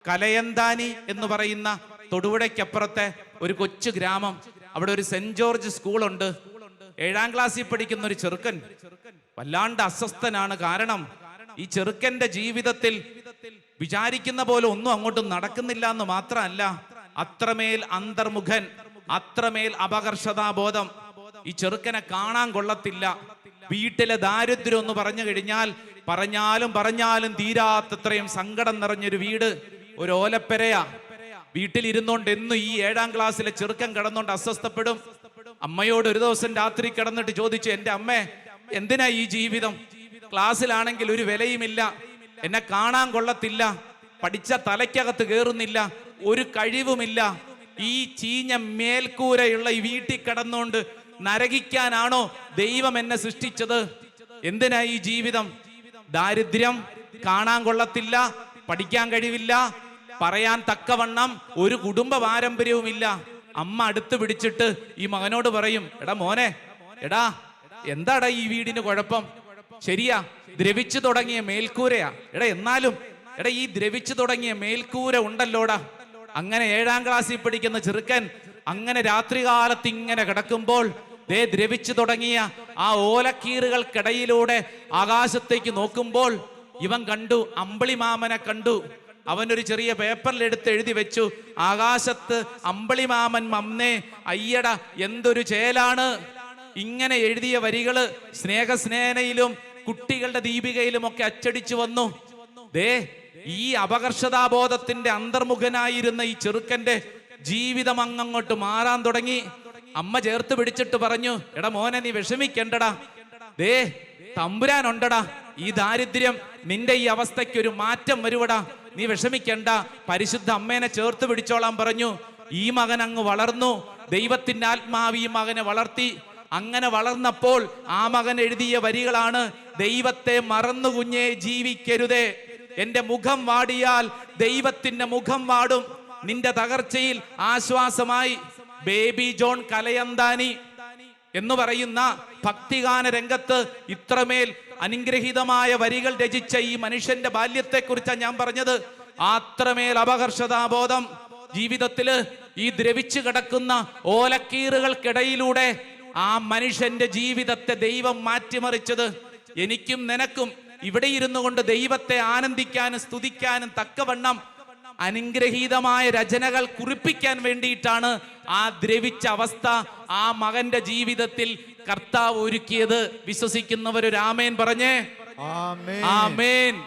കലയന്താനി എന്ന് പറയുന്ന തൊടുപുഴയ്ക്കപ്പുറത്തെ ഒരു കൊച്ചു ഗ്രാമം. അവിടെ ഒരു സെന്റ് ജോർജ് സ്കൂളുണ്ട്. 7ാം ക്ലാസ്സിൽ പഠിക്കുന്ന ഒരു ചെറുക്കൻ വല്ലാണ്ട് അസ്വസ്ഥനാണ്. കാരണം ഈ ചെറുക്കന്റെ ജീവിതത്തിൽ വിചാരിക്കുന്ന പോലെ ഒന്നും അങ്ങോട്ടും നടക്കുന്നില്ല എന്ന് മാത്രമല്ല, അത്രമേൽ അന്തർമുഖൻ, അത്രമേൽ അപകർഷതാബോധം. ഈ ചെറുക്കനെ കാണാൻ കൊള്ളത്തില്ല. വീട്ടിലെ ദാരിദ്ര്യം എന്ന് പറഞ്ഞു കഴിഞ്ഞാൽ പറഞ്ഞാലും തീരാത്തത്രയും സങ്കടം നിറഞ്ഞൊരു വീട്, ഒരു ഓലപ്പെരയാ. വീട്ടിലിരുന്നോണ്ട് എന്നും ഈ 7ാം ക്ലാസ്സിലെ ചെറുക്കൻ കിടന്നോണ്ട് അസ്വസ്ഥപ്പെടും. അമ്മയോട് ഒരു ദിവസം രാത്രി കിടന്നിട്ട് ചോദിച്ചു, എന്റെ അമ്മേ, എന്തിനാ ഈ ജീവിതം? ക്ലാസ്സിലാണെങ്കിൽ ഒരു വിലയുമില്ല, എന്നെ കാണാൻ കൊള്ളത്തില്ല, പഠിച്ച തലയ്ക്കകത്ത് കയറുന്നില്ല, ഒരു കഴിവുമില്ല. ഈ ചീഞ്ഞ മേൽക്കൂരയുള്ള ഈ വീട്ടിൽ കിടന്നുകൊണ്ട് നരകിക്കാനാണോ ദൈവം എന്നെ സൃഷ്ടിച്ചത്? എന്തിനാ ഈ ജീവിതം? ദാരിദ്ര്യം, കാണാൻ കൊള്ളത്തില്ല, പഠിക്കാൻ കഴിവില്ല, പറയാൻ തക്കവണ്ണം ഒരു കുടുംബ പാരമ്പര്യവുമില്ല. അമ്മ അടുത്ത് പിടിച്ചിട്ട് ഈ മകനോട് പറയും, എടാ മോനെ, എടാ എന്താടാ ഈ വീടിന് കുഴപ്പം? ശരിയാ, ദ്രവിച്ചു തുടങ്ങിയ മേൽക്കൂരയാ. എന്നാലും ഈ ദ്രവിച്ചു തുടങ്ങിയ മേൽക്കൂര ഉണ്ടല്ലോടാ. അങ്ങനെ 7ാം ക്ലാസ്സിൽ പഠിക്കുന്ന ചെറുക്കൻ അങ്ങനെ രാത്രികാലത്ത് ഇങ്ങനെ കിടക്കുമ്പോൾ ദ്രവിച്ചു തുടങ്ങിയ ആ ഓലക്കീറുകൾക്കിടയിലൂടെ ആകാശത്തേക്ക് നോക്കുമ്പോൾ ഇവൻ കണ്ടു, അമ്പിളിമാമനെ കണ്ടു. അവനൊരു ചെറിയ പേപ്പറിൽ എടുത്ത് എഴുതി വെച്ചു, ആകാശത്ത് അമ്പിളിമാമൻ മമ്മേ അയ്യട എന്തൊരു ചേലാണ്. ഇങ്ങനെ എഴുതിയ വരികള് സ്നേഹസ്നേഹയിലും കുട്ടികളുടെ ദീപികയിലും ഒക്കെ അച്ചടിച്ചു വന്നു. ഈ അപകർഷതാബോധത്തിന്റെ അന്തർമുഖനായിരുന്ന ഈ ചെറുക്കന്റെ ജീവിതം അങ്ങോട്ട് മാറാൻ തുടങ്ങി. അമ്മ ചേർത്ത് പിടിച്ചിട്ട് പറഞ്ഞു, എടാ മോനെ, നീ വിഷമിക്കണ്ടടാ, തമ്പുരാനുണ്ടടാ. ഈ ദാരിദ്ര്യം, നിന്റെ ഈ അവസ്ഥയ്ക്ക് ഒരു മാറ്റം വരുവടാ, നീ വിഷമിക്കണ്ട, പരിശുദ്ധ അമ്മേനെ ചേർത്ത് പിടിച്ചോളാൻ പറഞ്ഞു. ഈ മകൻ അങ്ങ് വളർന്നു. ദൈവത്തിന്റെ ആത്മാവ് ഈ മകനെ വളർത്തി. അങ്ങനെ വളർന്നപ്പോൾ ആ മകൻ എഴുതിയ വരികളാണ്, ദൈവത്തെ മറന്നു കുഞ്ഞേ ജീവിക്കരുതേ, എന്റെ മുഖം വാടിയാൽ ദൈവത്തിന്റെ മുഖം വാടും, നിന്റെ തകർച്ചയിൽ ആശ്വാസമായി. ബേബി ജോൺ കലയന്താനി എന്ന് പറയുന്ന ഭക്തിഗാന രംഗത്ത് ഇത്രമേൽ അനുഗ്രഹീതമായ വരികൾ രചിച്ച ഈ മനുഷ്യന്റെ ബാല്യത്തെക്കുറിച്ചാണ് ഞാൻ പറഞ്ഞത്. അത്രമേൽ അപകർഷതാബോധം ജീവിതത്തില് ഈ ദ്രവിച്ചു കിടക്കുന്ന ഓലക്കീറുകൾക്കിടയിലൂടെ ആ മനുഷ്യന്റെ ജീവിതത്തെ ദൈവം മാറ്റിമറിച്ചത്. എനിക്കും നിനക്കും ഇവിടെ ഇരുന്നു കൊണ്ട് ദൈവത്തെ ആനന്ദിക്കാനും സ്തുതിക്കാനും തക്കവണ്ണം അനുഗ്രഹീതമായ രചനകൾ കുറിപ്പിക്കാൻ വേണ്ടിയിട്ടാണ് ആ ദ്രവിച്ച അവസ്ഥ ആ മകന്റെ ജീവിതത്തിൽ കർത്താവ് ഒരുക്കിയത്. വിശ്വസിക്കുന്നവരൊരു ആമേൻ പറഞ്ഞേ. ആമേൻ.